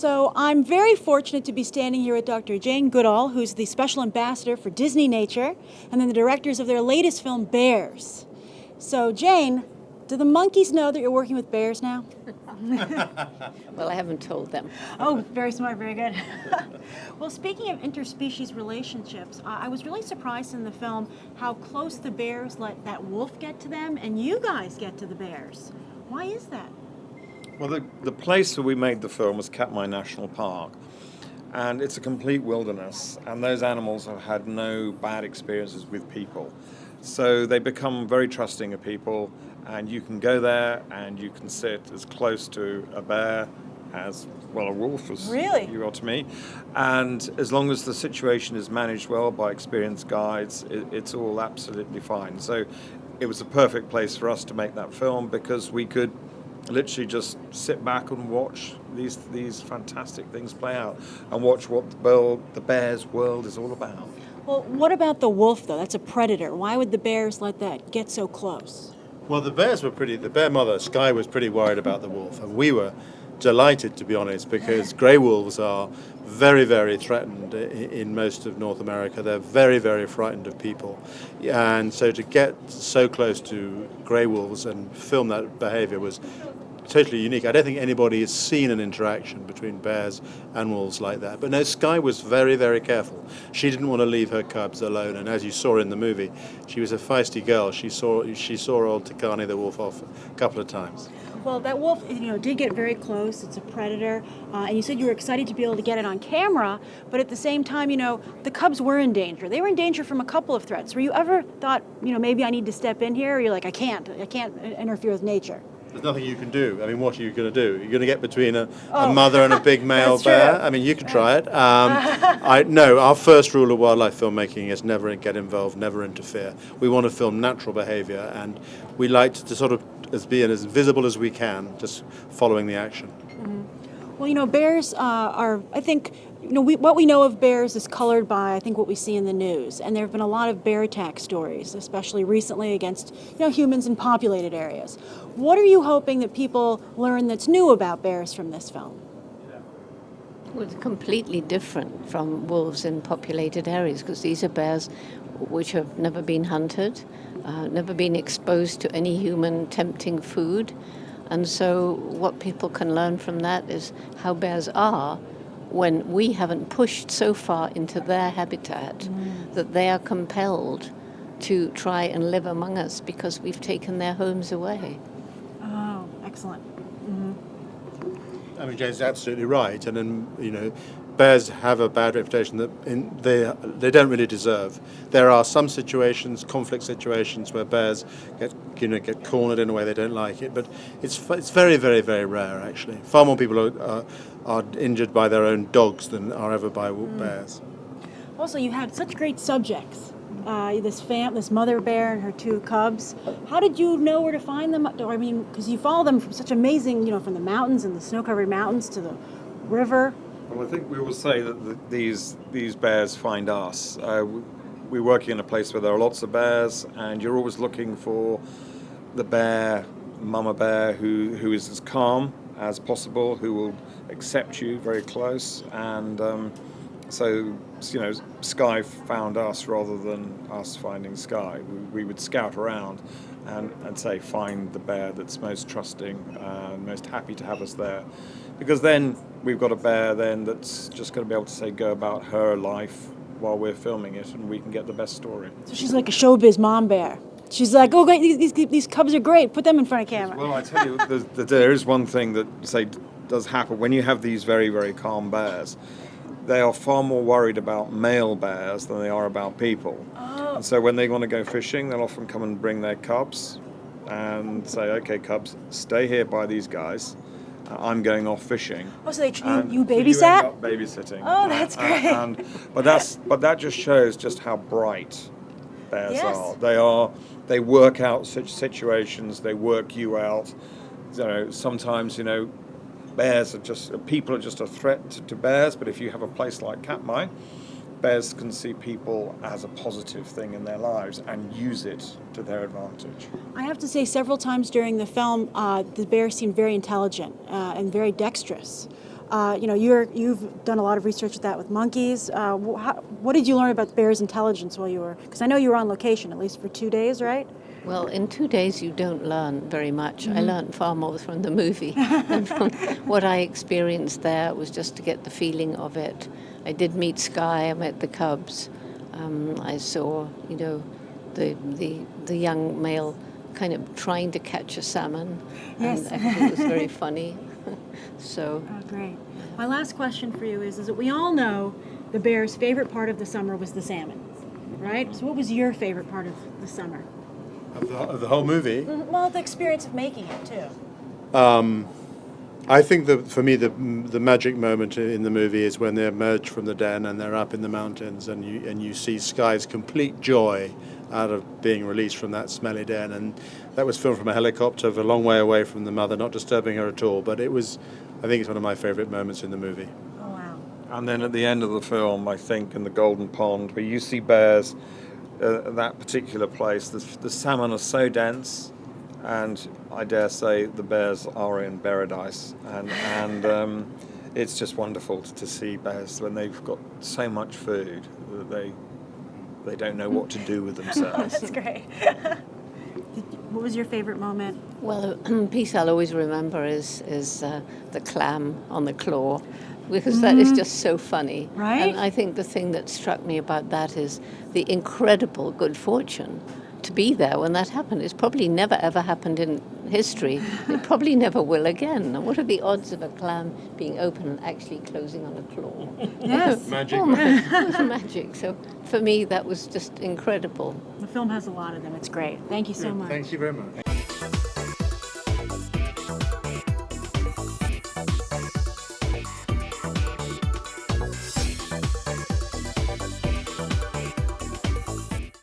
So I'm very fortunate to be standing here with Dr. Jane Goodall, who's the special ambassador for Disneynature, and then the directors of their latest film, Bears. So Jane, do the monkeys know that you're working with bears now? Well, I haven't told them. Oh, very smart, very good. Well, speaking of interspecies relationships, I was really surprised in the film how close the bears let that wolf get to them, and you guys get to the bears. Why is that? Well, the place where we made the film was Katmai National Park, and it's a complete wilderness, and those animals have had no bad experiences with people. So they become very trusting of people, and you can go there and you can sit as close to a bear as, well, a wolf as Really? you are to me. And as long as the situation is managed well by experienced guides, it's all absolutely fine. So it was a perfect place for us to make that film because we could literally just sit back and watch these fantastic things play out and watch what the bear's world is all about. Well, what about the wolf, though? That's a predator. Why would the bears let that get so close? Well, the bear mother, Sky, was pretty worried about the wolf, and we were delighted, to be honest, because grey wolves are very, very threatened in most of North America. They're very, very frightened of people. And so to get so close to grey wolves and film that behavior was totally unique. I don't think anybody has seen an interaction between bears and wolves like that. But no, Sky was very, very careful. She didn't want to leave her cubs alone, and as you saw in the movie, she was a feisty girl. She saw old Takani the wolf off a couple of times. Well, that wolf, did get very close. It's a predator, and you said you were excited to be able to get it on camera. But at the same time, the cubs were in danger. They were in danger from a couple of threats. Were you ever thought, maybe I need to step in here? Or you're like, I can't interfere with nature. There's nothing you can do. I mean, what are you going to do? You're going to get between a mother and a big male bear? True. I mean, you could try it. No, our first rule of wildlife filmmaking is never get involved, never interfere. We want to film natural behavior, and we like to sort of be as visible as we can, just following the action. Mm-hmm. Well, bears are, I think, what we know of bears is colored by, I think, what we see in the news. And there have been a lot of bear attack stories, especially recently against, humans in populated areas. What are you hoping that people learn that's new about bears from this film? Well, it's completely different from wolves in populated areas because these are bears which have never been hunted, never been exposed to any human tempting food. And so what people can learn from that is how bears are when we haven't pushed so far into their habitat that they are compelled to try and live among us because we've taken their homes away. Oh, excellent. Mm-hmm. I mean, Jane's absolutely right. And then, bears have a bad reputation that they don't really deserve. There are some situations, conflict situations, where bears get cornered in a way they don't like it, but it's very, very, very rare, actually. Far more people are injured by their own dogs than are ever by bears. Also, you had such great subjects. This mother bear and her two cubs. How did you know where to find them? I mean, because you follow them from such amazing, from the mountains and the snow-covered mountains to the river. Well, I think we will say that these bears find us. We're working in a place where there are lots of bears, and you're always looking for the bear, mama bear, who is as calm as possible, who will accept you very close, and so Sky found us rather than us finding Sky. We would scout around and say find the bear that's most trusting and most happy to have us there, because then we've got a bear then that's just going to be able to say go about her life while we're filming it, and we can get the best story. So she's like a showbiz mom bear. She's like, oh, great, these cubs are great. Put them in front of camera. Well, I tell you, there is one thing that does happen when you have these very, very calm bears. They are far more worried about male bears than they are about people. Oh. And so when they want to go fishing, they'll often come and bring their cubs and say, okay, cubs, stay here by these guys. I'm going off fishing. Oh, so you babysat? babysat? You end up babysitting. Oh, that's great. But that just shows just how bright bears Yes. are. They work out such situations. They work you out. Sometimes people are just a threat to bears. But if you have a place like Katmai, bears can see people as a positive thing in their lives and use it to their advantage. I have to say, several times during the film, the bear seemed very intelligent and very dexterous. You've done a lot of research with that with monkeys. What did you learn about bears' intelligence while you were? Because I know you were on location at least for 2 days, right? Well, in 2 days you don't learn very much. I learned far more from the movie than from what I experienced there. It was just to get the feeling of it. I did meet Sky. I met the cubs. I saw, the young male kind of trying to catch a salmon. Yes. And it was very funny. So. Oh, great. My last question for you is that we all know the bear's favorite part of the summer was the salmon, right? So what was your favorite part of the summer? Of the whole movie. Well, the experience of making it, too. I think that for me the magic moment in the movie is when they emerge from the den and they're up in the mountains and you see Sky's complete joy out of being released from that smelly den, and that was filmed from a helicopter a long way away from the mother, not disturbing her at all. But I think it's one of my favourite moments in the movie. Oh, wow. And then at the end of the film, I think in the Golden Pond, where you see bears at that particular place, the salmon are so dense, and I dare say the bears are in paradise, and it's just wonderful to see bears when they've got so much food that they don't know what to do with themselves. That's great. What was your favorite moment? Well, a piece I'll always remember is the clam on the claw, because that is just so funny. Right? And I think the thing that struck me about that is the incredible good fortune to be there when that happened. It's probably never ever happened in history. It probably never will again. And what are the odds of a clam being open and actually closing on a claw? Yes. Magic. Oh, it was magic. So for me, that was just incredible. The film has a lot of them. It's great. Thank you so much. Thank you very much.